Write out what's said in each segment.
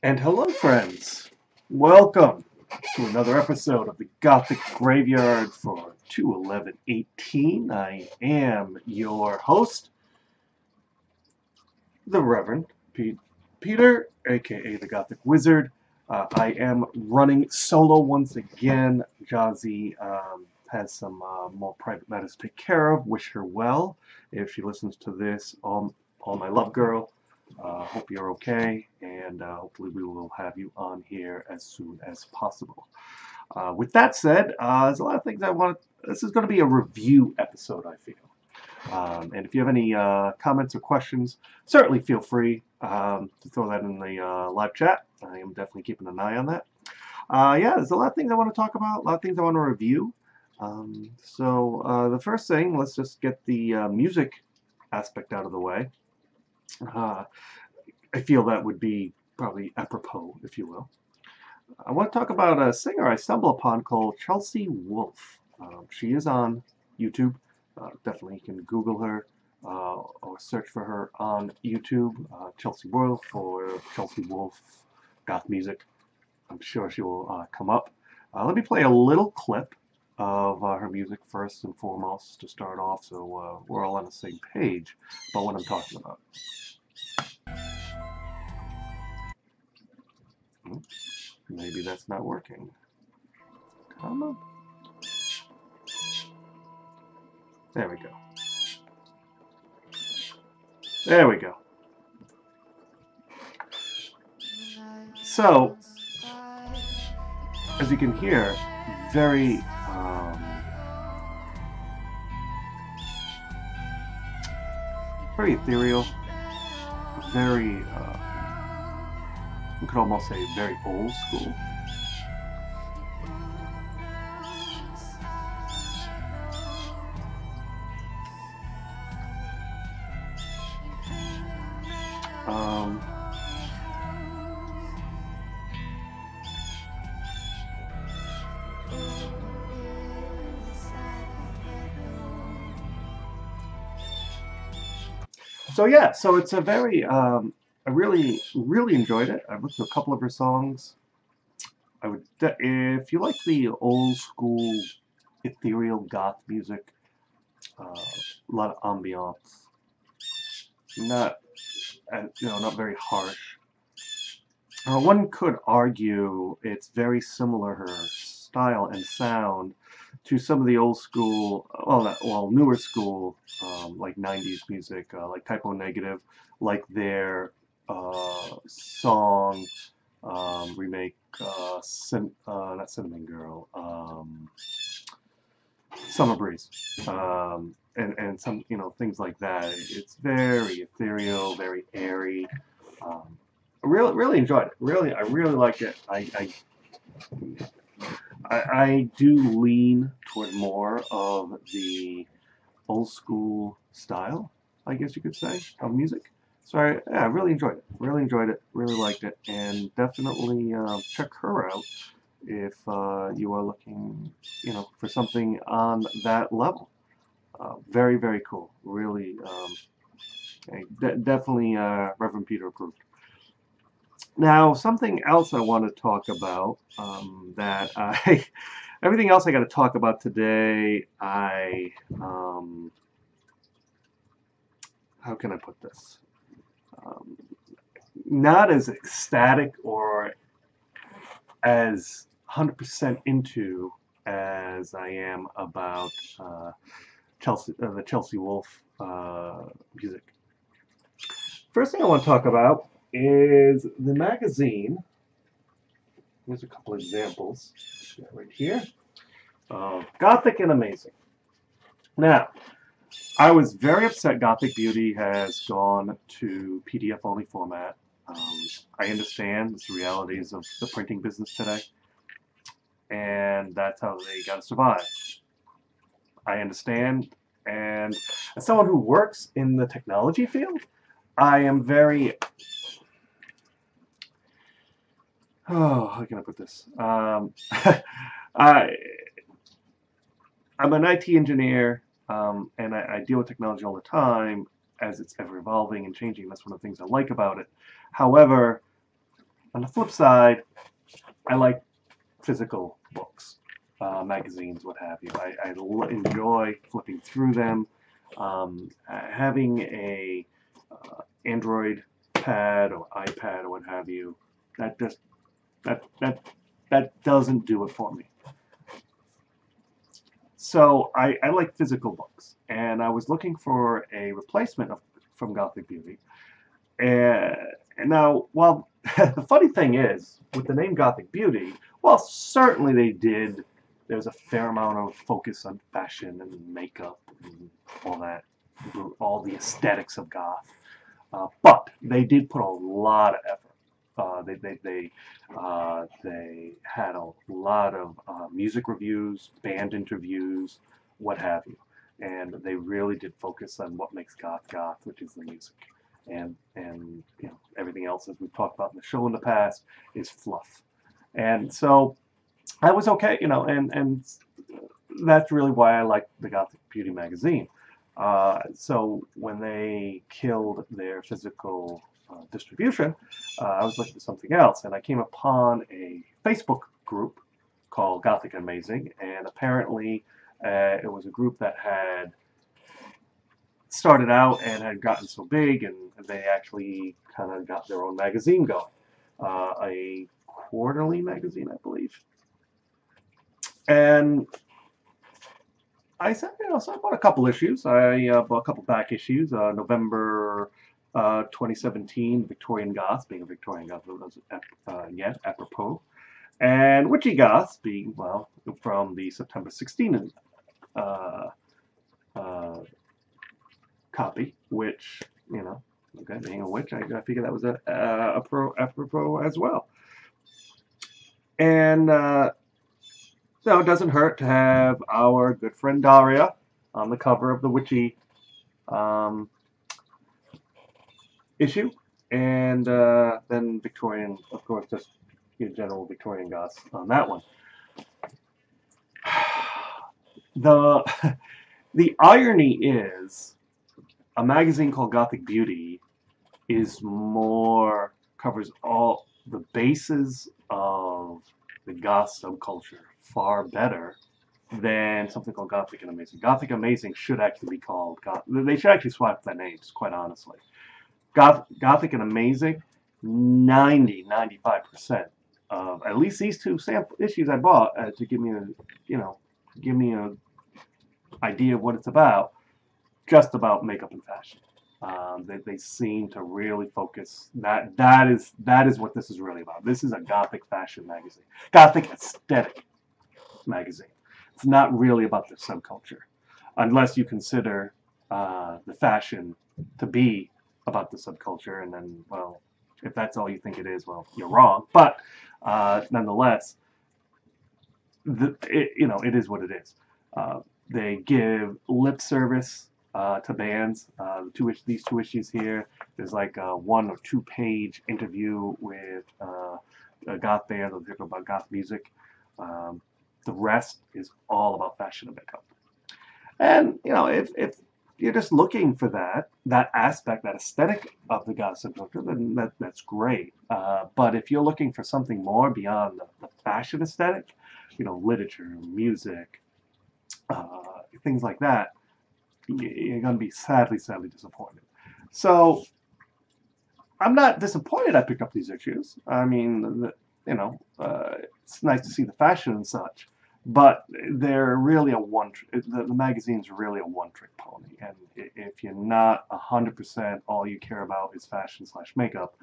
And hello, friends. Welcome to another episode of the Gothic Graveyard for 2/11/18. I am your host, the Reverend Peter, aka the Gothic Wizard. I am running solo once again. Jazzy has some more private matters to take care of. Wish her well if she listens to this. All my love, girl. Hope you're okay, and hopefully we will have you on here as soon as possible. With that said, there's a lot of things I want. This is going to be a review episode, I feel. And if you have any comments or questions, certainly feel free to throw that in the live chat. I am definitely keeping an eye on that. Yeah, there's a lot of things I want to talk about, a lot of things I want to review. So the first thing, let's just get the music aspect out of the way. I feel that would be probably apropos, if you will. I want to talk about a singer I stumbled upon called Chelsea Wolfe. She is on YouTube. Definitely you can Google her or search for her on YouTube. Chelsea Wolfe or Chelsea Wolfe goth music. I'm sure she will come up. Let me play a little clip of her music first and foremost to start off, so we're all on the same page about what I'm talking about. Maybe that's not working. Come on. There we go. There we go. So, as you can hear, very very ethereal, very we could almost say very old school. So yeah, so it's a very I really enjoyed it. I've listened to a couple of her songs. I would if you like the old school ethereal goth music, a lot of ambiance, not not very harsh. One could argue it's very similar, her style and sound, to some of the old school, newer school, like 90s music, like Typo Negative, like their song remake, not Cinnamon Girl, Summer Breeze, and some, things like that. It's very ethereal, very airy. Really enjoyed it. I really liked it. I do lean toward more of the old school style, I guess you could say, of music. So I really enjoyed it. Really enjoyed it. Really liked it, and definitely check her out if you are looking, for something on that level. Very cool. Really, definitely Reverend Peter approved. Now, something else I want to talk about everything else I got to talk about today, how can I put this? Not as ecstatic or as 100% into as I am about the Chelsea Wolfe music. First thing I want to talk about is the magazine. Here's a couple examples right here. Gothic and Amazing. Now, I was very upset Gothic Beauty has gone to PDF only format. I understand the realities of the printing business today, and that's how they got to survive. I understand, and as someone who works in the technology field, I am very how can I put this? I'm an IT engineer, and I deal with technology all the time as it's ever evolving and changing. That's one of the things I like about it. However, On the flip side, I like physical books, magazines, what have you. I enjoy flipping through them. Having a Android pad or iPad or what have you, that just that that that doesn't do it for me. So I like physical books, and I was looking for a replacement from Gothic Beauty. And now, well, the funny thing is, with the name Gothic Beauty, well, certainly they did. There's a fair amount of focus on fashion and makeup and all that, all the aesthetics of goth. But they did put a lot of effort. They had a lot of music reviews, band interviews, what have you, and they really did focus on what makes goth goth, which is the music, and you know everything else, as we've talked about in the show in the past, is fluff. And so I was okay, you know, and that's really why I like the Gothic Beauty magazine. So when they killed their physical distribution, I was looking for something else, and I came upon a Facebook group called Gothic Amazing, and apparently it was a group that had started out and had gotten so big, and they actually kind of got their own magazine going, a quarterly magazine, I believe. And I said, you know, so I bought a couple issues. I bought a couple back issues. November 2017, Victorian Goths, being a Victorian Goth was yet apropos, and Witchy Goths being, well, from the September 16 uh, uh, copy, which, you know, okay, being a witch, I figured that was apropos as well. And so it doesn't hurt to have our good friend Daria on the cover of the Witchy um, issue, and then Victorian, of course, just your general Victorian Goths on that one. The the irony is, a magazine called Gothic Beauty is more covers all the bases of the goth subculture far better than something called Gothic and Amazing. Gothic Amazing should actually be called Goth. They should actually swap their names, quite honestly. Gothic and Amazing, 95% of at least these two sample issues I bought to give me a, you know, give me a idea of what it's about, just about makeup and fashion. They seem to really focus that is what this is really about. This is a gothic fashion magazine, gothic aesthetic magazine. It's not really about the subculture, unless you consider the fashion to be about the subculture, and then, well, if that's all you think it is, well, you're wrong. But nonetheless, you know, it is what it is. They give lip service to bands. These two issues here, there's like a 1 or 2 page interview with a goth band that talk about goth music. The rest is all about fashion and makeup. And you know, if you're just looking for that aspect, that aesthetic of the goth subculture, then that's great. But if you're looking for something more beyond the fashion aesthetic, you know, literature, music, things like that, you're going to be sadly disappointed. So I'm not disappointed I picked up these issues. I mean, you know, it's nice to see the fashion and such, but they're really the magazine's really a one-trick pony. And if you're not 100% all you care about is fashion / makeup,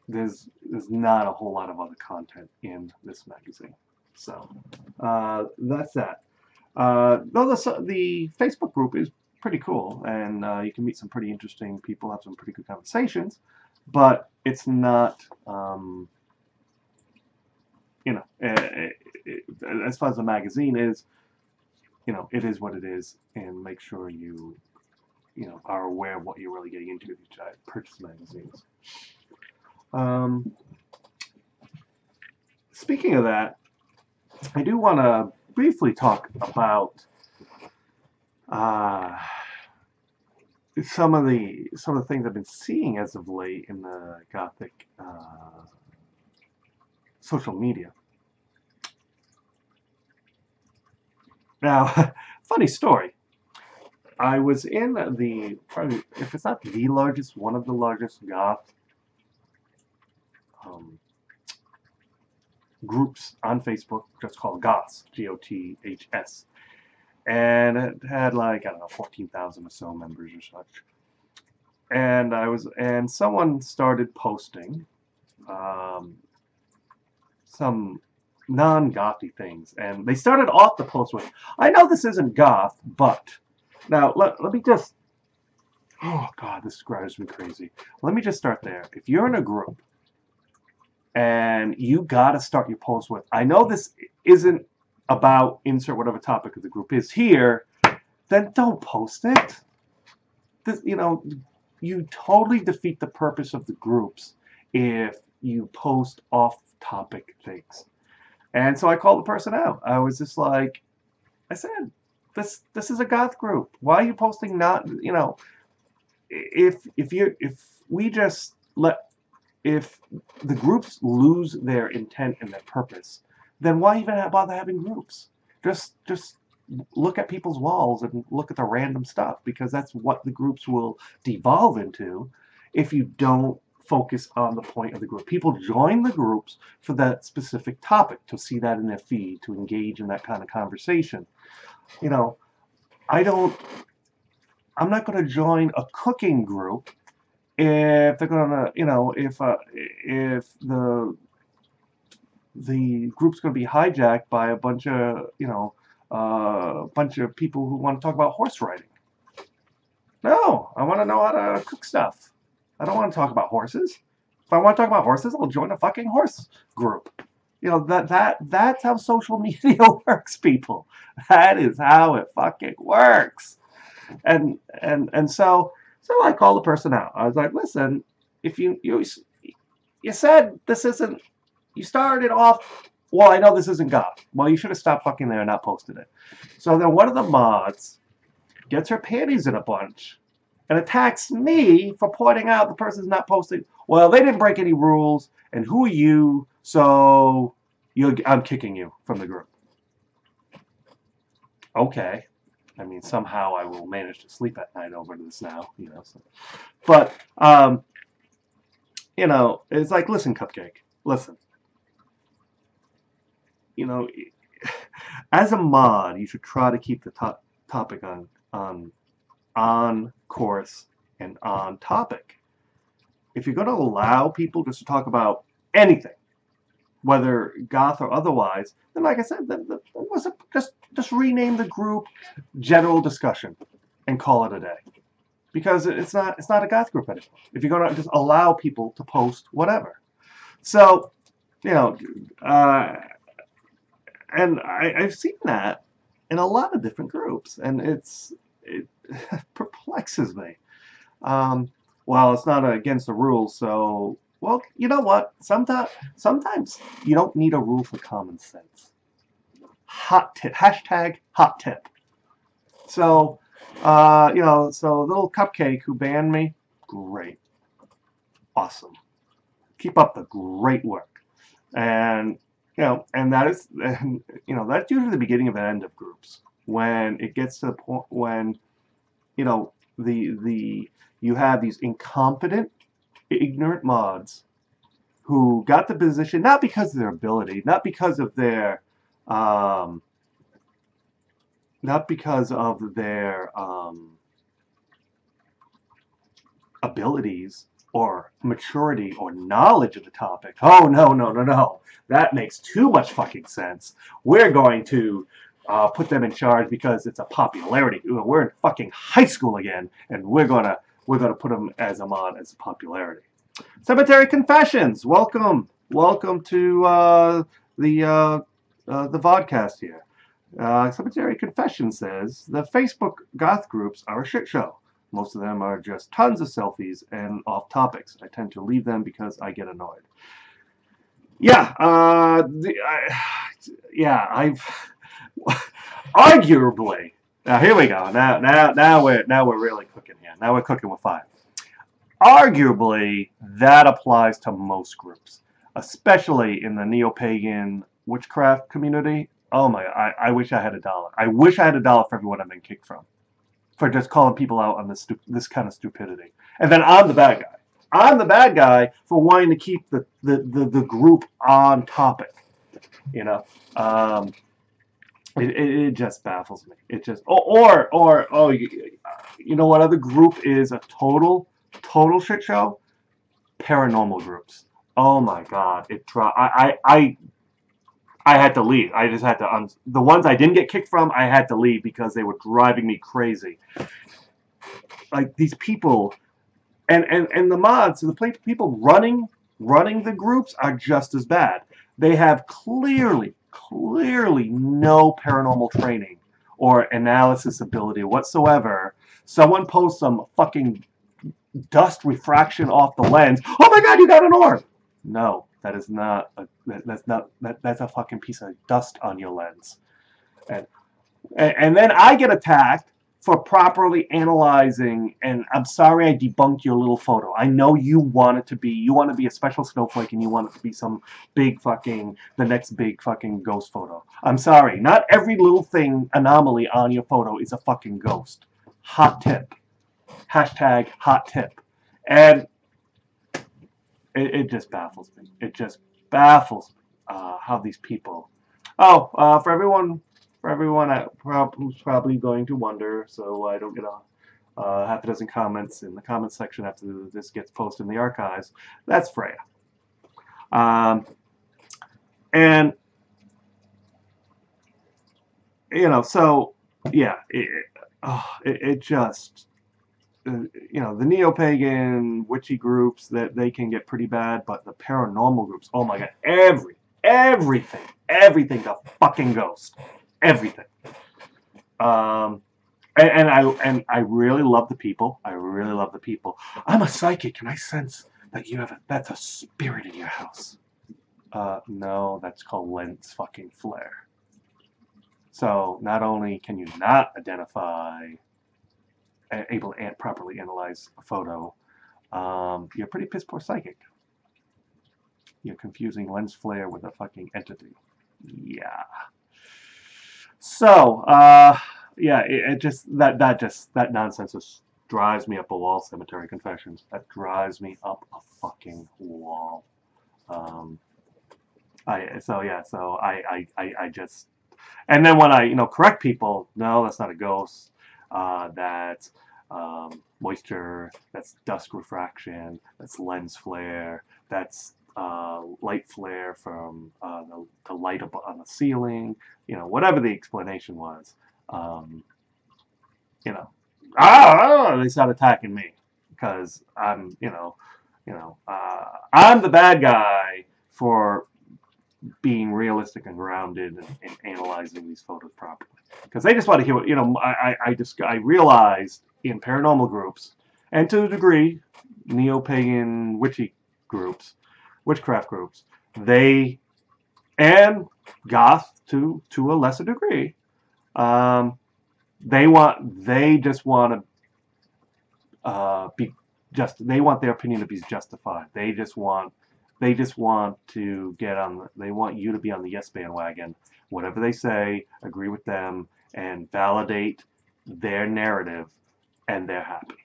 there's not a whole lot of other content in this magazine. So that's that. Though the Facebook group is pretty cool, and you can meet some pretty interesting people, have some pretty good conversations, but it's not, you know, as far as the magazine is, you know, it is what it is, and make sure you know, are aware of what you're really getting into if you try to purchase magazines. Speaking of that, I do want to briefly talk about some of the things I've been seeing as of late in the Gothic social media. Now, funny story. I was in the, probably, if it's not the largest, one of the largest goth um, groups on Facebook, just called Goths, Goths. And it had like, I don't know, 14,000 or so members or such. And someone started posting some non-gothy things. And they started off the post with, I know this isn't goth, but. Now, let me just, oh God, this drives me crazy. Let me just start there. If you're in a group and you got to start your post with, I know this isn't about insert whatever topic of the group is here, then don't post it. This, you totally defeat the purpose of the groups if you post off-topic things. And so I called the person out. I was just like, I said, this is a goth group. Why are you posting not, if the groups lose their intent and their purpose, then why even bother having groups? Just look at people's walls and look at the random stuff, because that's what the groups will devolve into if you don't focus on the point of the group. People join the groups for that specific topic, to see that in their feed, to engage in that kind of conversation. I'm not going to join a cooking group if they're going to, if the group's going to be hijacked by a bunch of, people who want to talk about horse riding. No, I want to know how to cook stuff. I don't want to talk about horses. If I want to talk about horses, I'll join a fucking horse group. That's how social media works, people. That is how it fucking works. And so I called the person out. I was like, listen, if you said this isn't, you started off, well, I know this isn't goth. Well, you should have stopped fucking there and not posted it. So then one of the mods gets her panties in a bunch and attacks me for pointing out the person's not posting. Well, they didn't break any rules, and who are you? So I'm kicking you from the group. Okay. I mean, somehow I will manage to sleep at night over this now, So. But, it's like, listen, Cupcake, listen. As a mod, you should try to keep the topic on course and on topic. If you're going to allow people just to talk about anything, whether goth or otherwise, then like I said, just rename the group General Discussion and call it a day, because it's not a goth group anymore. If you're going to just allow people to post whatever, so and I've seen that in a lot of different groups, and it perplexes me. Well, it's not against the rules, so. Well, you know what? Sometimes you don't need a rule for common sense. Hot tip. Hashtag hot tip. So, so little Cupcake who banned me, great. Awesome. Keep up the great work. And, and that's usually the beginning of the end of groups. When it gets to the point when, you have these incompetent, ignorant mods who got the position not because of their ability, not because of their abilities or maturity or knowledge of the topic. Oh, no. That makes too much fucking sense. We're going to put them in charge because it's a popularity. We're in fucking high school again, and we're gonna put them as a mod as a popularity. Cemetery Confessions, welcome to the vodcast here. Cemetery Confessions says the Facebook goth groups are a shit show. Most of them are just tons of selfies and off topics. I tend to leave them because I get annoyed. Yeah, I've arguably. Now here we go. Now we're really cooking here. Now we're cooking with fire. Arguably, that applies to most groups. especially in the neo-pagan witchcraft community. Oh my, I wish I had $1. I wish I had $1 for everyone I've been kicked from, for just calling people out on this kind of stupidity. And then I'm the bad guy. I'm the bad guy for wanting to keep the group on topic. You know, it just baffles me. It just you know what other group is a total shit show? Paranormal groups. Oh my god, I had to leave. I just had to the ones I didn't get kicked from. I had to leave because they were driving me crazy. Like these people, and the mods, the people running the groups are just as bad. They have clearly no paranormal training or analysis ability whatsoever. Someone posts some fucking dust refraction off the lens. Oh my god, you got an orb! No, that is not. That's a fucking piece of dust on your lens. And then I get attacked for properly analyzing, and I'm sorry I debunked your little photo. I know you want to be a special snowflake, and you want it to be some big fucking, the next big fucking ghost photo. I'm sorry, not every little thing, anomaly on your photo is a fucking ghost. Hot tip. Hashtag hot tip. And it just baffles me. It just baffles me how these people. Oh, for everyone who's probably going to wonder, so I don't get half a dozen comments in the comments section after this gets posted in the archives. That's Freya. And you know, so yeah, it just. You know, the neo-pagan witchy groups, that they can get pretty bad, but the paranormal groups, oh my god, everything the fucking ghost, everything. And I really love the people. I'm a psychic, and I sense that that's a spirit in your house. No, that's called lens fucking flare. So not only can you not identify, able to properly analyze a photo, you're pretty piss poor psychic. You're confusing lens flare with a fucking entity. Yeah. So, yeah, that nonsense just drives me up a wall. Cemetery Confessions. That drives me up a fucking wall. I just, and then when I correct people, no, that's not a ghost. That's moisture, that's dust refraction, that's lens flare, that's light flare from the light up on the ceiling, whatever the explanation was. They start attacking me because I'm the bad guy for being realistic and grounded and analyzing these photos properly. Because they just want to hear what, I realized in paranormal groups, and to a degree, neo-pagan witchcraft groups, and goth to a lesser degree, they want their opinion to be justified. They just want to they want you to be on the yes bandwagon. Whatever they say, agree with them, and validate their narrative, and they're happy.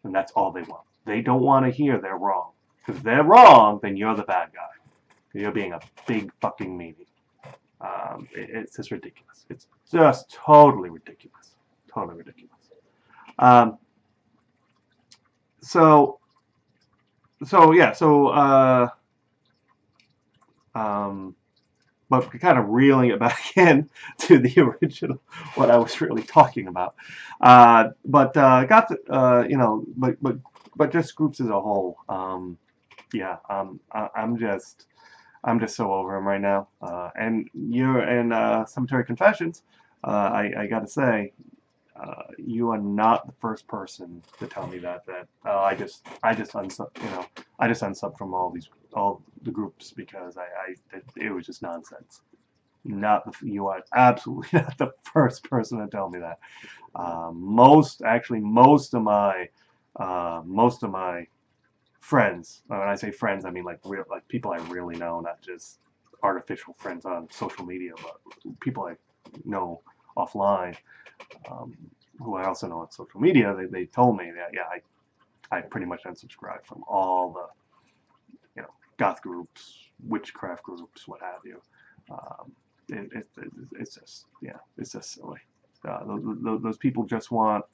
And that's all they want. They don't want to hear they're wrong. Because if they're wrong, then you're the bad guy. You're being a big fucking meanie. It's just ridiculous. It's just totally ridiculous. Totally ridiculous. But kind of reeling it back in to the original, what I was really talking about. But just groups as a whole. Yeah, I'm just so over him right now. And Cemetery Confessions, I got to say, you are not the first person to tell me that I just unsub from all the groups because it was just nonsense. You are absolutely not the first person to tell me that. Most of my friends. When I say friends, I mean like real, like people I really know, not just artificial friends on social media, but people I know offline, um, who I also know on social media. They told me that yeah, I pretty much unsubscribed from all the goth groups, witchcraft groups, what have you. Um, it's just it's just silly. Those people just want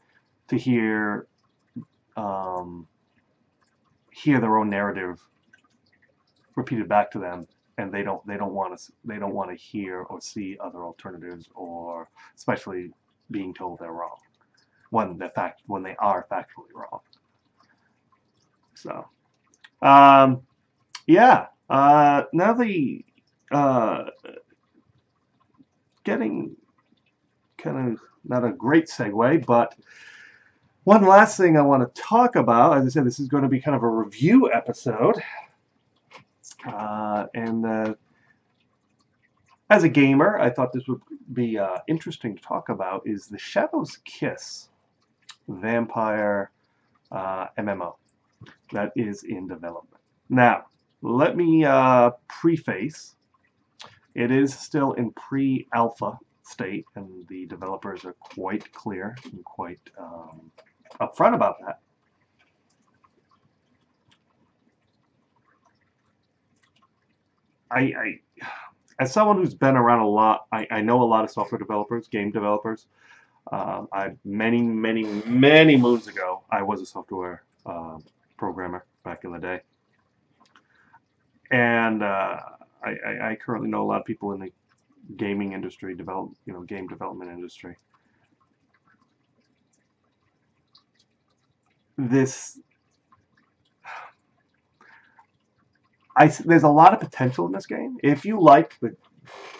to um, hear their own narrative repeated back to them, and they don't want to hear or see other alternatives, or especially being told they're wrong when they are factually wrong. So yeah, now the uh, getting kind of not a great segue, but one last thing I want to talk about. As I said, this is going to be kind of a review episode, and as a gamer, I thought this would be interesting to talk about. Is the Shadow's Kiss vampire MMO that is in development. Now, let me preface. It is still in pre-alpha state, and the developers are quite clear and quite upfront about that. I as someone who's been around a lot, I know a lot of software developers, game developers. Many moons ago, I was a software programmer back in the day, and I currently know a lot of people in the gaming industry, game development industry. This, there's a lot of potential in this game. If you like the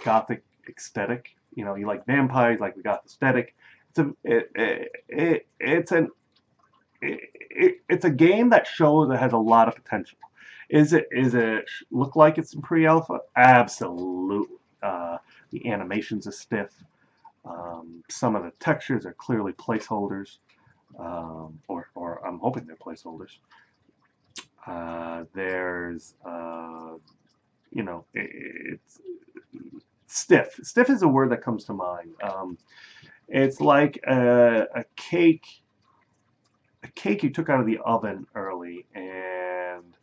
Gothic aesthetic, you like vampires, like the Gothic aesthetic. It's a game that shows it has a lot of potential. Is it look like it's in pre-alpha? Absolutely. The animations are stiff. Some of the textures are clearly placeholders, or I'm hoping they're placeholders. There's it's stiff. Stiff is a word that comes to mind. It's like a cake you took out of the oven early, and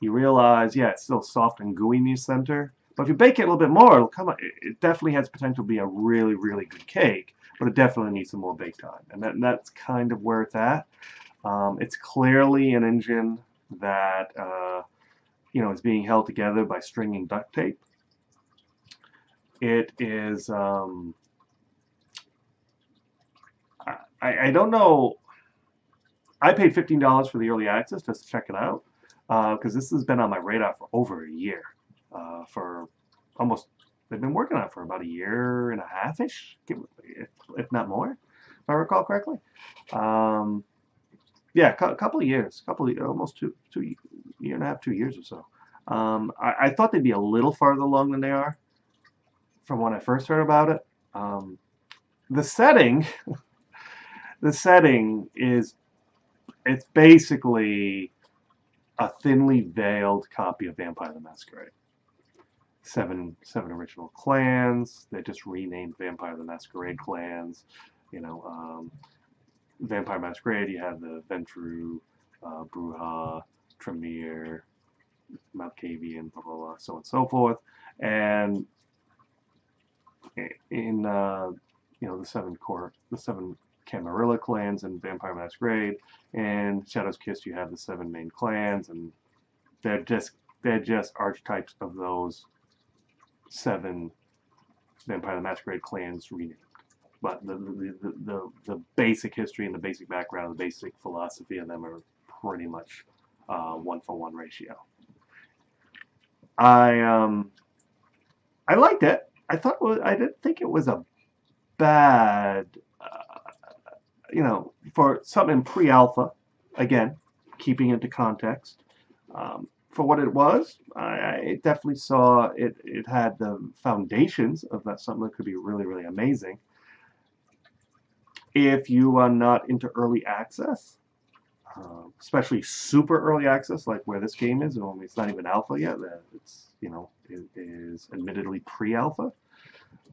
you realize, yeah, it's still soft and gooey in the center. But if you bake it a little bit more, it'll come. It definitely has potential to be a really, really good cake, but it definitely needs some more bake time, and that's kind of where it's at. It's clearly an engine that is being held together by stringing duct tape. It is. I don't know. I paid $15 for the early access just to check it out, because this has been on my radar for over a year. For almost, they've been working on it for about a year and a half-ish, if not more, if I recall correctly. Yeah, a couple of years, almost two year and a half, 2 years or so. I thought they'd be a little farther along than they are from when I first heard about it. The setting, it's basically a thinly veiled copy of Vampire the Masquerade. Seven original clans. They just renamed Vampire the Masquerade clans. Vampire Masquerade, you have the Ventru, Bruja, Tremere, Malkavian, blah, blah, blah, so on and so forth. And in the seven Camarilla clans and Vampire Masquerade, and Shadow's Kiss, you have the 7 main clans, and they're just archetypes of those 7 Vampire the Masquerade clans renamed. But the basic history and the basic background, the basic philosophy of them are pretty much 1-for-1 ratio. I liked it. I didn't think it was a bad, for something pre-alpha. Again, keeping into context. For what it was, I definitely saw it. It had the foundations of something that could be really, really amazing. If you are not into early access, especially super early access, like where this game is, and it's not even alpha yet. It's, it is admittedly pre-alpha.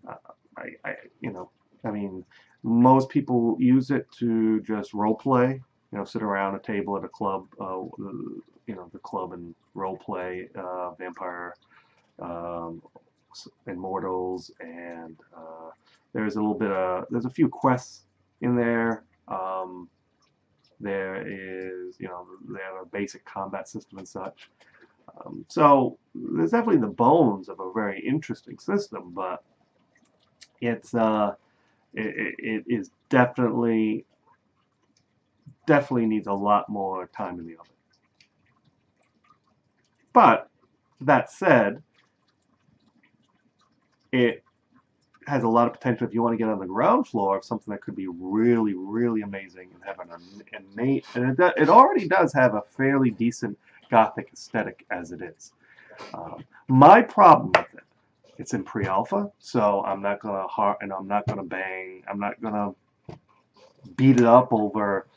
Uh, you know, I mean, most people use it to just role play. Sit around a table at a club, the club and role play vampire, um, immortals, and there's a little bit of there's a few quests in there. There is, they have a basic combat system and such. So there's definitely the bones of a very interesting system, but it's it is definitely needs a lot more time in the oven. But that said, it has a lot of potential if you want to get on the ground floor of something that could be really, really amazing and have an innate, and it already does have a fairly decent Gothic aesthetic as it is. My problem with it, it's in pre-alpha, so I'm not gonna I'm not gonna bang, I'm not gonna beat it up over,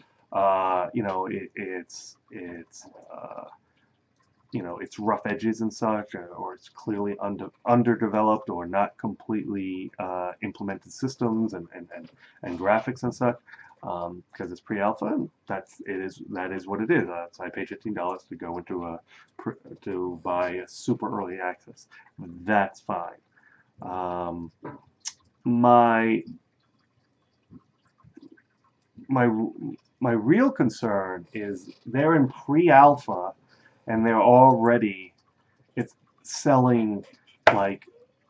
its rough edges and such, or it's clearly underdeveloped or not completely implemented systems and graphics and such, because it's pre-alpha, and that is what it is. So I pay $15 to go into to buy a super early access. That's fine. My my my real concern is they're in pre-alpha and they're already it's selling like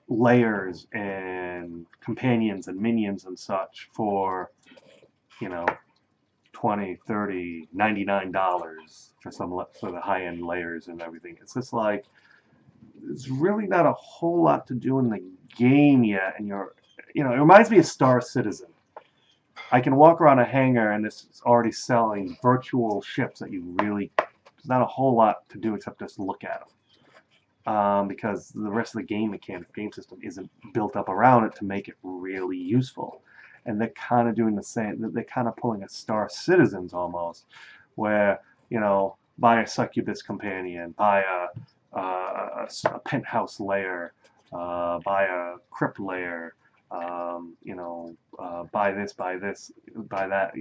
layers and companions and minions and such for, you know, 20, 30, $99 for for the high-end layers and everything. It's just like there's really not a whole lot to do in the game yet, and it reminds me of Star Citizen. I can walk around a hangar and it's already selling virtual ships that there's not a whole lot to do except just look at them. Because the rest of the game system isn't built up around it to make it really useful. And they're kind of doing the same, they're kind of pulling a Star Citizens almost, where, buy a succubus companion, buy a penthouse layer, buy a crypt layer, buy this, buy that,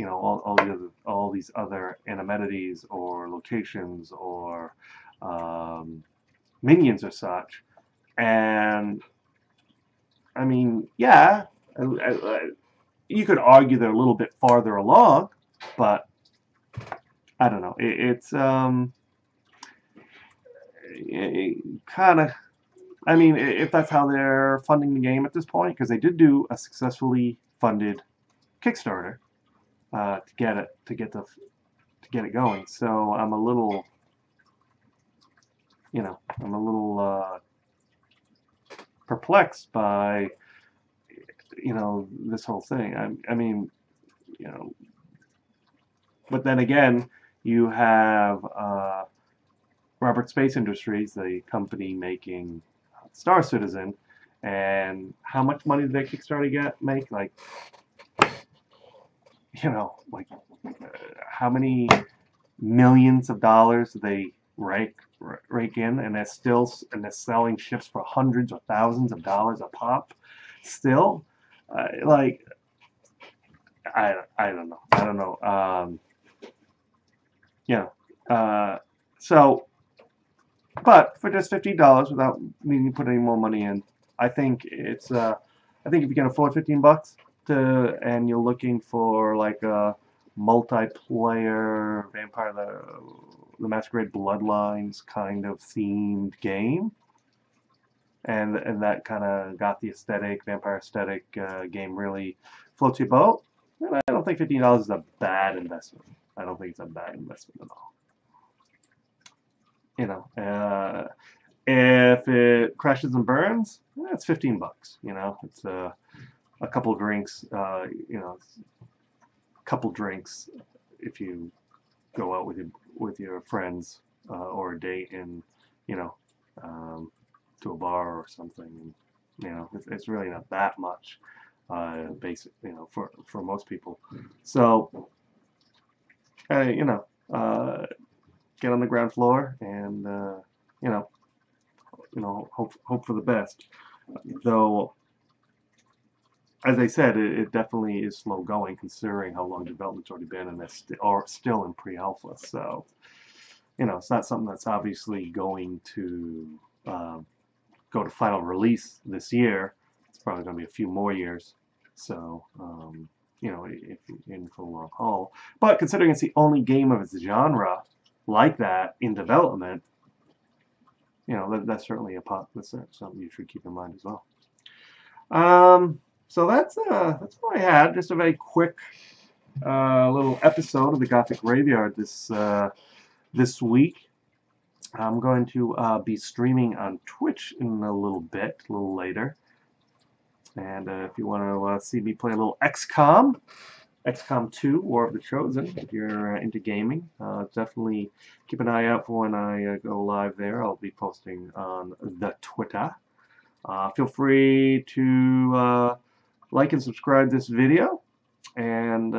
all these other amenities or locations or minions or such. And I mean, yeah, you could argue they're a little bit farther along, but I don't know. It's kind of. I mean, if that's how they're funding the game at this point, because they did do a successfully funded Kickstarter to get it going. So I'm a little, perplexed by, this whole thing. I mean, but then again, you have Robert Space Industries, the company making Star Citizen, and how much money did their Kickstarter make? Like, how many millions of dollars do they rake in, and they're selling ships for hundreds or thousands of dollars a pop. Still, like, I don't know. So, but for just $15 without needing to put any more money in, I think it's I think if you can afford $15 and you're looking for like a multiplayer Vampire the Masquerade Bloodlines kind of themed game, and that kind of got the aesthetic, vampire aesthetic game really floats your boat, then I don't think $15 is a bad investment. I don't think it's a bad investment at all. If it crashes and burns, it's $15. It's a couple drinks. A couple drinks if you go out with your friends or a date and to a bar or something. It's really not that much basic for most people. So get on the ground floor and you know, hope for the best. Though, as I said, it definitely is slow going considering how long development's already been, and it's still in pre-alpha. So, it's not something that's obviously going to go to final release this year. It's probably going to be a few more years. So, if you're in for the long haul. But considering it's the only game of its genre like that in development, that's certainly that's something you should keep in mind as well. So that's all I had. Just a very quick little episode of the Gothic Graveyard this week. I'm going to be streaming on Twitch in a little later. And if you want to see me play a little XCOM 2, War of the Chosen, if you're into gaming, definitely keep an eye out for when I go live there. I'll be posting on the Twitter. Feel free to like and subscribe this video, and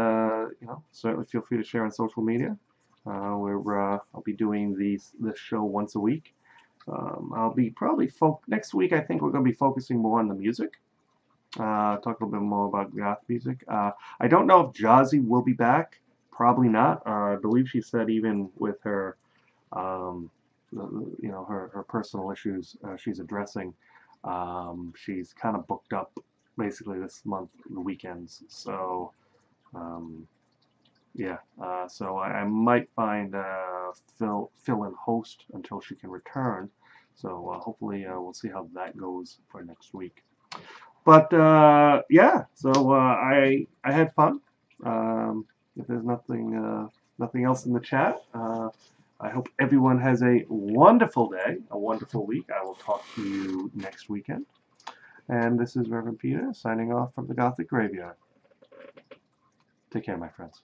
certainly feel free to share on social media. I'll be doing this show once a week. I'll be probably next week. I think we're going to be focusing more on the music. Talk a little bit more about goth music. I don't know if Jazzy will be back. Probably not. I believe she said even with her, her personal issues she's addressing, she's kind of booked up basically this month, the weekends. So, yeah. So I might find fill-in host until she can return. So hopefully we'll see how that goes for next week. But yeah, so I had fun. If there's nothing else in the chat, I hope everyone has a wonderful day, a wonderful week. I will talk to you next weekend. And this is Reverend Peter signing off from the Gothic Graveyard. Take care, my friends.